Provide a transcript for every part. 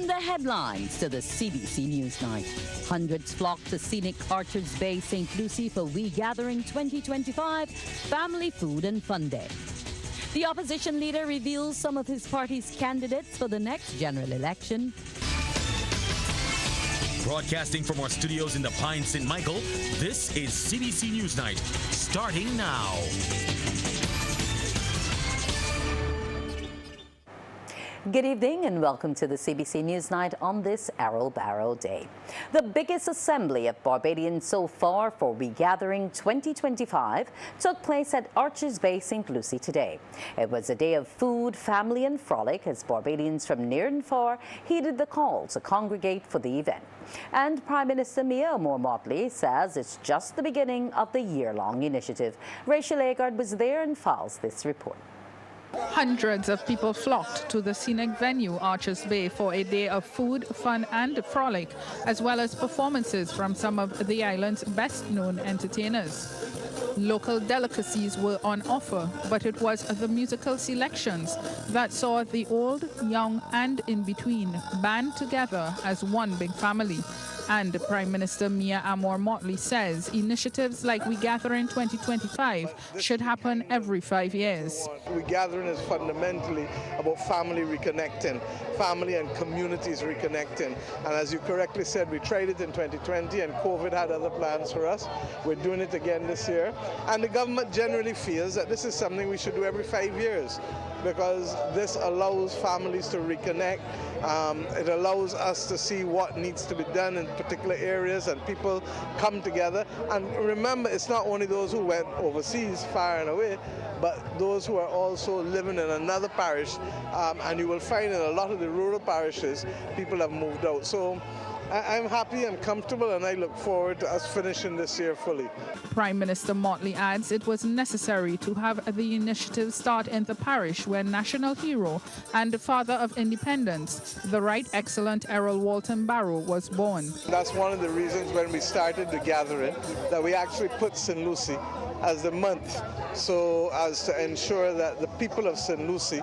From the headlines to the CBC NewsNight, hundreds flocked to scenic Archers Bay, St. Lucie for We Gathering 2025 Family Food and Fun Day. The opposition leader reveals some of his party's candidates for the next general election. Broadcasting from our studios in the Pine St. Michael, this is CBC NewsNight, starting now. Good evening and welcome to the CBC NewsNight on this Errol Barrow Day. The biggest assembly of Barbadians so far for We Gathering 2025 took place at Archers Bay, St. Lucie today. It was a day of food, family and frolic as Barbadians from near and far heeded the call to congregate for the event. And Prime Minister Mia Motley says it's just the beginning of the year-long initiative. Rachel Agard was there and files this report. Hundreds of people flocked to the scenic venue Archers Bay for a day of food, fun and frolic, as well as performances from some of the island's best-known entertainers. Local delicacies were on offer, but it was the musical selections that saw the old, young and in between band together as one big family. And Prime Minister Mia Motley says initiatives like We Gathering 2025 should happen every 5 years. We Gathering is fundamentally about family reconnecting, family and communities reconnecting. And as you correctly said, we tried it in 2020 and COVID had other plans for us. We're doing it again this year. And the government generally feels that this is something we should do every 5 years, because this allows families to reconnect. It allows us to see what needs to be done in particular areas, and people come together. And remember, it's not only those who went overseas, far and away, but those who are also living in another parish. And you will find in a lot of the rural parishes, people have moved out. So I'm happy, I'm comfortable, and I look forward to us finishing this year fully. Prime Minister Motley adds it was necessary to have the initiative start in the parish where national hero and father of independence, the Right Excellent Errol Walton Barrow, was born. That's one of the reasons when we started the gathering that we actually put St. Lucie as the month, so as to ensure that the people of St. Lucie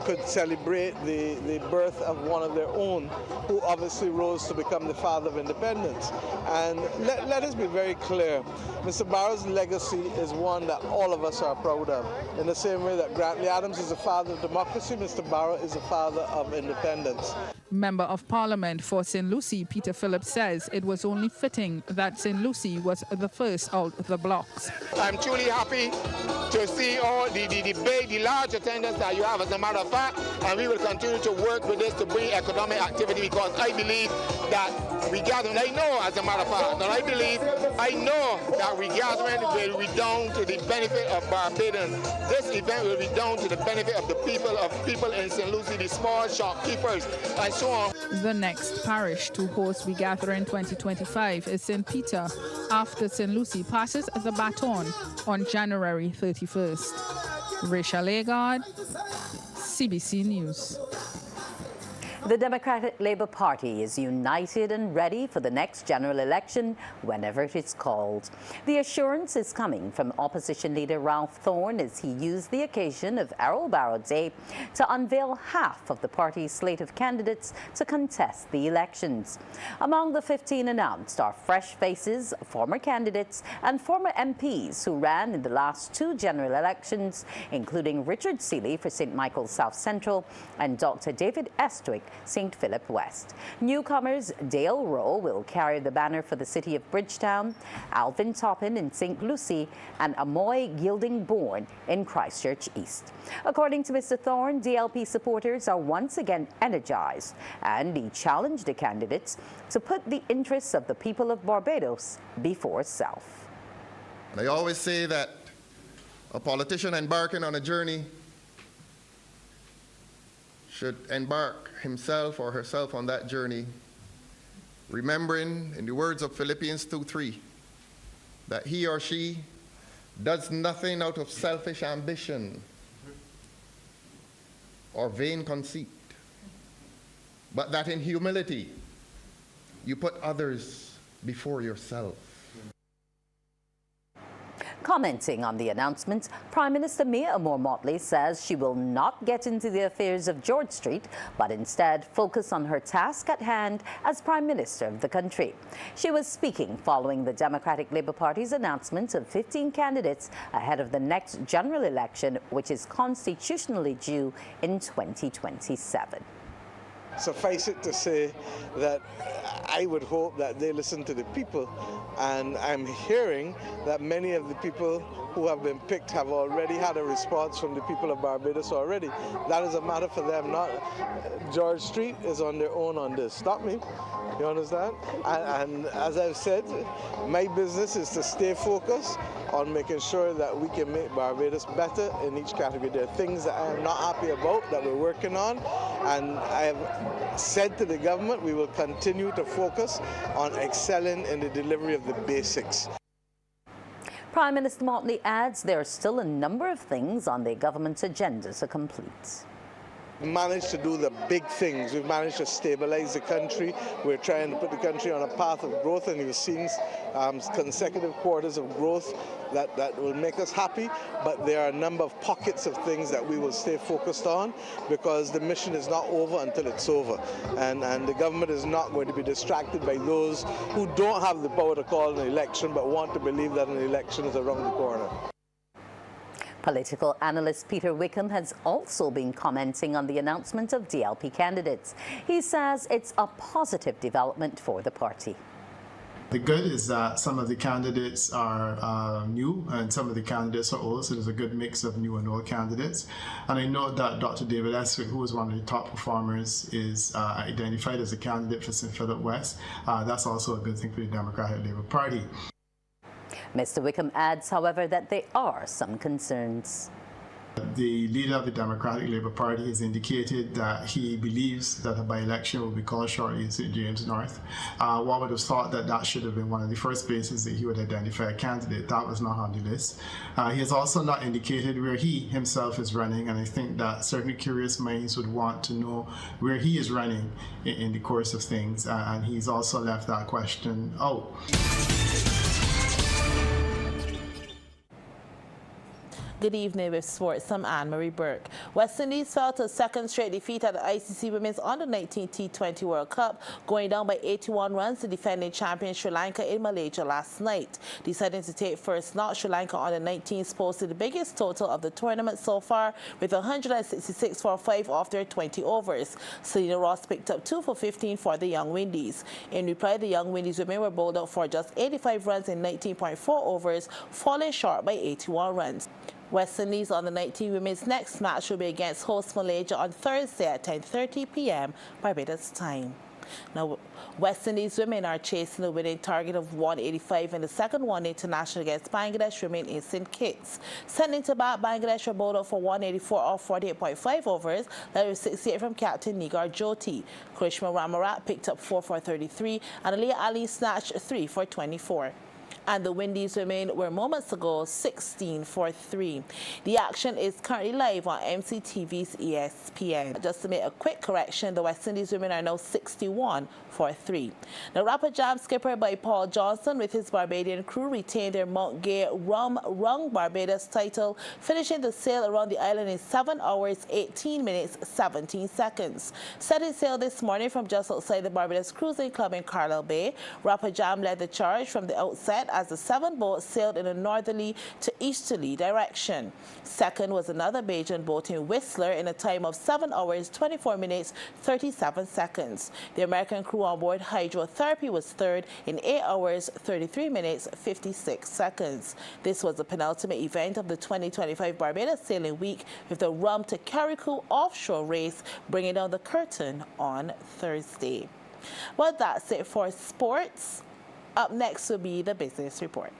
could celebrate the birth of one of their own, who obviously rose to become the father of independence. And let us be very clear, Mr. Barrow's legacy is one that all of us are proud of. In the same way that Grantley Adams is the father of democracy, Mr. Barrow is the father of independence. Member of Parliament for St. Lucie, Peter Phillips, says it was only fitting that St. Lucie was the first out the blocks. I'm truly happy to see all the large attendance that you have, as a matter of fact, and we will continue to work with this to bring economic activity, because I believe that We Gathering, I know as a matter of fact, and I know that We Gathering will redound to the benefit of Barbadians. This event will redound to the benefit of the people in St. Lucie, the small shopkeepers, and so on. The next parish to host We Gathering 2025 is St. Peter, after St. Lucie passes the baton on January 31st. Rachel Agard, CBC News. The Democratic Labour Party is united and ready for the next general election whenever it is called. The assurance is coming from opposition leader Ralph Thorne as he used the occasion of Errol Barrow Day to unveil half of the party's slate of candidates to contest the elections. Among the 15 announced are fresh faces, former candidates and former MPs who ran in the last two general elections, including Richard Seeley for St. Michael's South Central and Dr. David Estwick, St. Philip West. Newcomers Dale Rowe will carry the banner for the city of Bridgetown, Alvin Toppin in St. Lucie, and Amoy Gilding-Bourne in Christchurch East. According to Mr. Thorne, DLP supporters are once again energized, and he challenged the candidates to put the interests of the people of Barbados before self. I always say that a politician embarking on a journey should embark himself or herself on that journey, remembering, in the words of Philippians 2:3, that he or she does nothing out of selfish ambition or vain conceit, but that in humility you put others before yourself. Commenting on the announcement, Prime Minister Mia Motley says she will not get into the affairs of George Street, but instead focus on her task at hand as Prime Minister of the country. She was speaking following the Democratic Labour Party's announcement of 15 candidates ahead of the next general election, which is constitutionally due in 2027. Suffice it to say that I would hope that they listen to the people, and I'm hearing that many of the people who have been picked have already had a response from the people of Barbados already. That is a matter for them, not George Street is on their own on this. Stop me. You understand? And as I've said, my business is to stay focused on making sure that we can make Barbados better in each category. There are things that I am not happy about that we're working on, and I have said to the government we will continue to focus on excelling in the delivery of the basics. Prime Minister Motley adds there are still a number of things on the government's agenda to complete. Managed to do the big things. We've managed to stabilize the country. We're trying to put the country on a path of growth, and you've seen consecutive quarters of growth that will make us happy. But there are a number of pockets of things that we will stay focused on, because the mission is not over until it's over. And the government is not going to be distracted by those who don't have the power to call an election but want to believe that an election is around the corner. Political analyst Peter Wickham has also been commenting on the announcement of DLP candidates. He says it's a positive development for the party. The good is that some of the candidates are new and some of the candidates are old, so there's a good mix of new and old candidates. And I know that Dr. David Eswick, who is one of the top performers, is identified as a candidate for St. Philip West. That's also a good thing for the Democratic Labour Party. Mr. Wickham adds, however, that there are some concerns. The leader of the Democratic Labour Party has indicated that he believes that a by-election will be called shortly in St. James North. One would have thought that that should have been one of the first places that he would identify a candidate. That was not on the list. He has also not indicated where he himself is running, and I think that certainly curious minds would want to know where he is running in the course of things, and he's also left that question out. Good evening with sports. I'm Anne-Marie Burke. West Indies fell to a second straight defeat at the ICC Women's Under-19 T20 World Cup, going down by 81 runs to defending champion Sri Lanka in Malaysia last night. Deciding to take first knock, Sri Lanka Under-19s posted the biggest total of the tournament so far with 166 for 5 off their 20 overs. Selena Ross picked up 2 for 15 for the Young Windies. In reply, the Young Windies women were bowled out for just 85 runs in 19.4 overs, falling short by 81 runs. West Indies Under-19 women's next match will be against host Malaysia on Thursday at 10:30 p.m. Barbados time. Now, West Indies women are chasing a winning target of 185 in the second one international against Bangladesh remain in St. Kitts. Sending to bat, Bangladesh were bowled out for 184 off 48.5 overs, led with 68 from captain Nigar Jyoti. Krishma Ramarat picked up 4 for 33, and Aliyah Ali snatched 3 for 24. And the Windies women were moments ago 16 for 3. The action is currently live on MCTV's ESPN. Just to make a quick correction, the West Indies women are now 61 for 3. The Rapid Jam skipper by Paul Johnson with his Barbadian crew retained their Mount Gay Rung Barbados title, finishing the sail around the island in 7 hours, 18 minutes, 17 seconds. Setting sail this morning from just outside the Barbados Cruising Club in Carlisle Bay, Rapid Jam led the charge from the outset as the 7 boats sailed in a northerly to easterly direction. Second was another Bajan boat in Whistler in a time of 7 hours, 24 minutes, 37 seconds. The American crew on board Hydrotherapy was third in 8 hours, 33 minutes, 56 seconds. This was the penultimate event of the 2025 Barbados Sailing Week, with the Rum to Carriacou offshore race bringing down the curtain on Thursday. Well, that's it for sports. Up next will be the business report.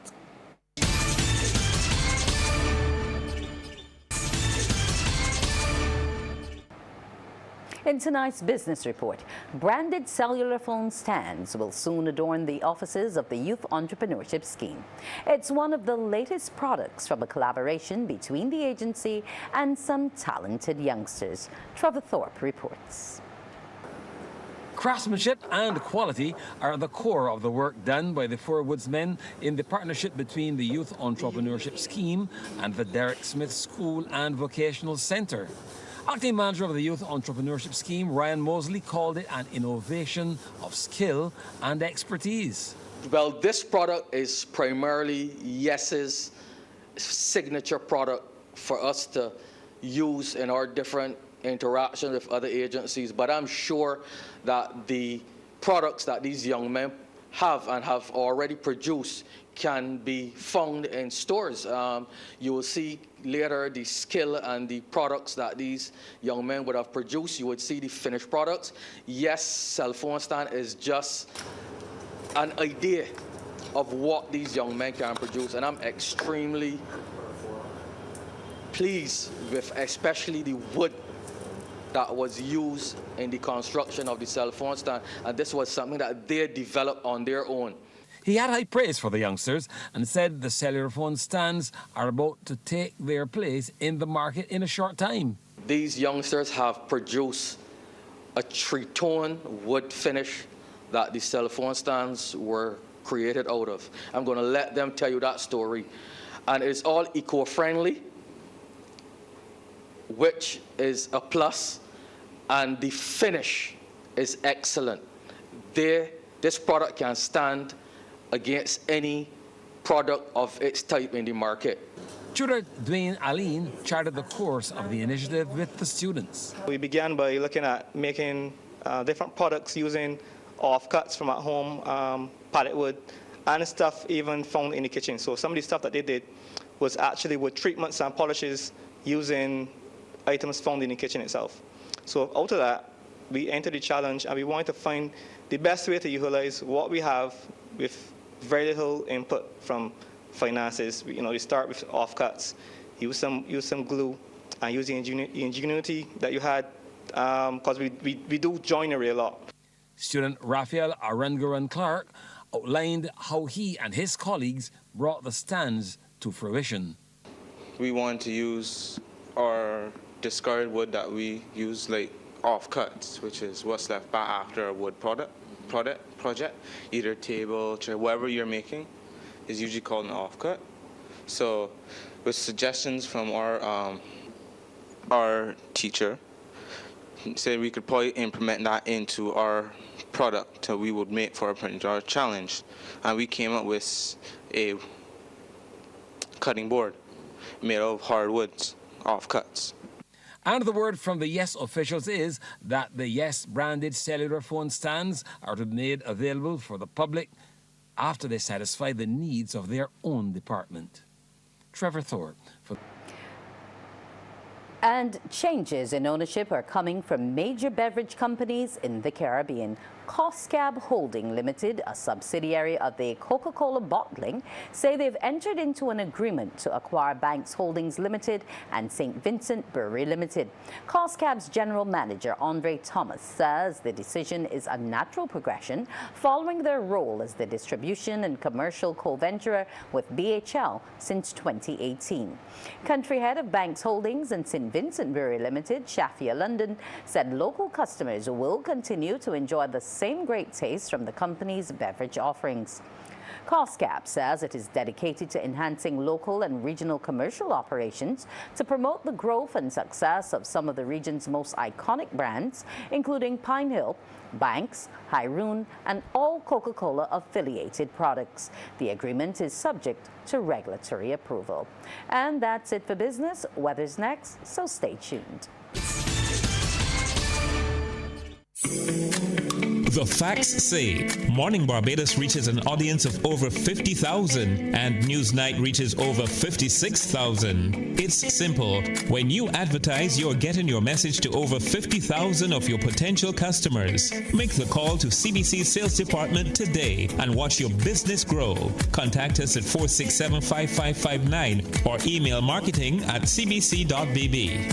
In tonight's business report, branded cellular phone stands will soon adorn the offices of the Youth Entrepreneurship Scheme. It's one of the latest products from a collaboration between the agency and some talented youngsters. Trevor Thorpe reports. Craftsmanship and quality are the core of the work done by the Four Woods men in the partnership between the Youth Entrepreneurship Scheme and the Derek Smith School and Vocational Centre. Acting manager of the Youth Entrepreneurship Scheme, Ryan Mosley, called it an innovation of skill and expertise. Well, this product is primarily YES's signature product for us to use in our different interactions with other agencies, but I'm sure that the products that these young men have and have already produced can be found in stores. You will see later the skill and the products that these young men would have produced. You would see the finished products. Yes, cell phone stand is just an idea of what these young men can produce, and I'm extremely pleased with especially the wood that was used in the construction of the cell phone stand, and this was something that they developed on their own. He had high praise for the youngsters and said the cellular phone stands are about to take their place in the market in a short time. These youngsters have produced a three-tone wood finish that the cell phone stands were created out of. I'm going to let them tell you that story. And it's all eco-friendly, which is a plus, and the finish is excellent. This product can stand against any product of its type in the market. Tutor Dwayne Aline charted the course of the initiative with the students. We began by looking at making different products using offcuts from at home, pallet wood, and stuff even found in the kitchen. So some of the stuff that they did was actually with treatments and polishes using items found in the kitchen itself. So out of that, we entered the challenge, and we wanted to find the best way to utilize what we have with very little input from finances. We start with offcuts, use some glue, and use the ingenuity that you had, because we do joinery a lot. Student Raphael Arangaran Clark outlined how he and his colleagues brought the stands to fruition. We want to use our discarded wood that we use, like offcuts, which is what's left back after a wood project, either table, chair, whatever you're making is usually called an offcut. So with suggestions from our teacher, said we could probably implement that into our product that we would make for our challenge, and we came up with a cutting board made of hardwoods, offcuts. And the word from the YES officials is that the YES branded cellular phone stands are to be made available for the public after they satisfy the needs of their own department. Trevor Thorpe. And changes in ownership are coming from major beverage companies in the Caribbean. Coscab Holding Limited, a subsidiary of the Coca-Cola Bottling, say they've entered into an agreement to acquire Banks Holdings Limited and St. Vincent Brewery Limited. Coscab's general manager, Andre Thomas, says the decision is a natural progression following their role as the distribution and commercial co-venturer with BHL since 2018. Country head of Banks Holdings and St. Vincent Brewery Limited, Shafia London, said local customers will continue to enjoy the same great taste from the company's beverage offerings. Coscab says it is dedicated to enhancing local and regional commercial operations to promote the growth and success of some of the region's most iconic brands, including Pine Hill, Banks, Hyroon, and all Coca-Cola affiliated products. The agreement is subject to regulatory approval. And that's it for business. Weather's next, so stay tuned. The facts say Morning Barbados reaches an audience of over 50,000 and Newsnight reaches over 56,000. It's simple. When you advertise, you're getting your message to over 50,000 of your potential customers. Make the call to CBC Sales Department today and watch your business grow. Contact us at 467-5559 or email marketing@cbc.bb.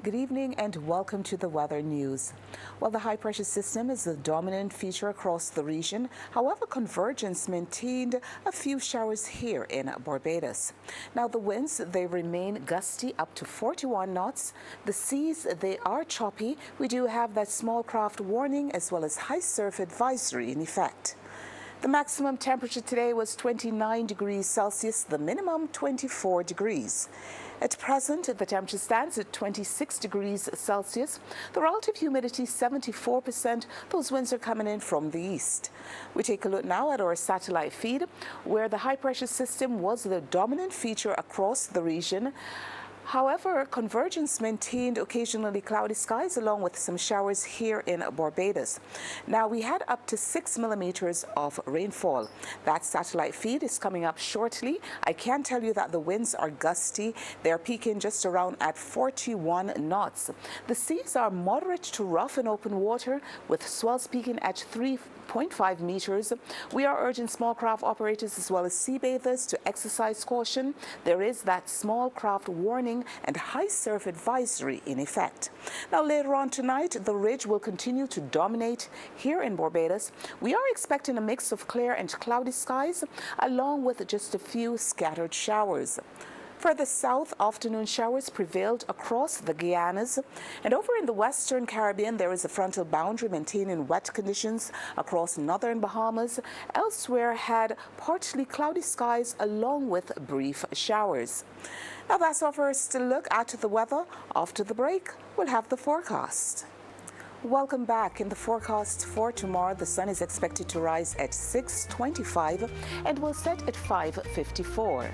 Good evening and welcome to the weather news. Well, the high pressure system is the dominant feature across the region. However, convergence maintained a few showers here in Barbados. Now, the winds, they remain gusty up to 41 knots. The seas, they are choppy. We do have that small craft warning as well as high surf advisory in effect. The maximum temperature today was 29 degrees Celsius, the minimum 24 degrees. At present, the temperature stands at 26 degrees Celsius. The relative humidity 74%. Those winds are coming in from the east. We take a look now at our satellite feed, where the high pressure system was the dominant feature across the region. However, convergence maintained occasionally cloudy skies along with some showers here in Barbados. Now, we had up to 6 millimeters of rainfall. That satellite feed is coming up shortly. I can tell you that the winds are gusty. They're peaking just around at 41 knots. The seas are moderate to rough in open water with swells peaking at 3.5 meters. We are urging small craft operators as well as sea bathers to exercise caution. There is that small craft warning and high surf advisory in effect. Now, later on tonight, the ridge will continue to dominate here in Barbados. We are expecting a mix of clear and cloudy skies along with just a few scattered showers. Further south, afternoon showers prevailed across the Guianas. And over in the Western Caribbean, there is a frontal boundary maintaining wet conditions across northern Bahamas. Elsewhere had partly cloudy skies along with brief showers. Now, that's our first look at the weather. After the break, we'll have the forecast. Welcome back. In the forecast for tomorrow, the sun is expected to rise at 6:25 and will set at 5:54.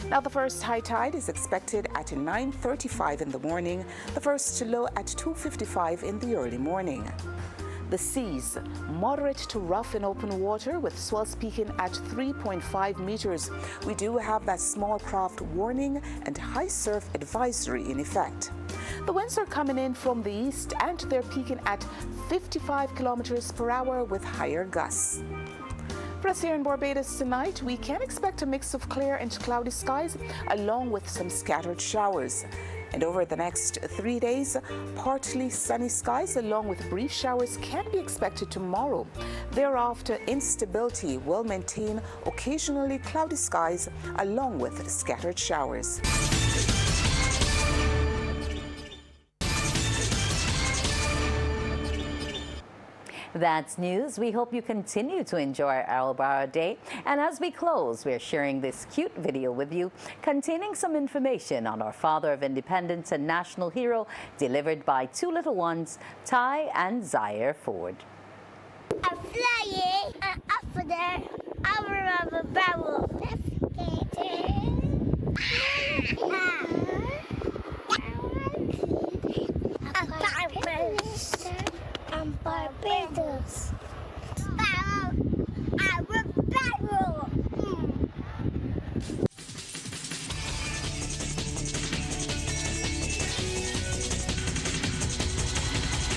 Now, the first high tide is expected at 9:35 in the morning, the first low at 2:55 in the early morning. The seas, moderate to rough in open water with swells peaking at 3.5 meters. We do have that small craft warning and high surf advisory in effect. The winds are coming in from the east and they're peaking at 55 kilometers per hour with higher gusts. For us here in Barbados tonight, we can expect a mix of clear and cloudy skies along with some scattered showers. And over the next 3 days, partly sunny skies along with brief showers can be expected tomorrow. Thereafter, instability will maintain occasionally cloudy skies along with scattered showers. That's news. We hope you continue to enjoy our Bar Day. And as we close, we're sharing this cute video with you containing some information on our father of independence and national hero, delivered by two little ones, Ty and Zaire Ford. I'm flying up there. I'm a rubber barrel. Let's get it.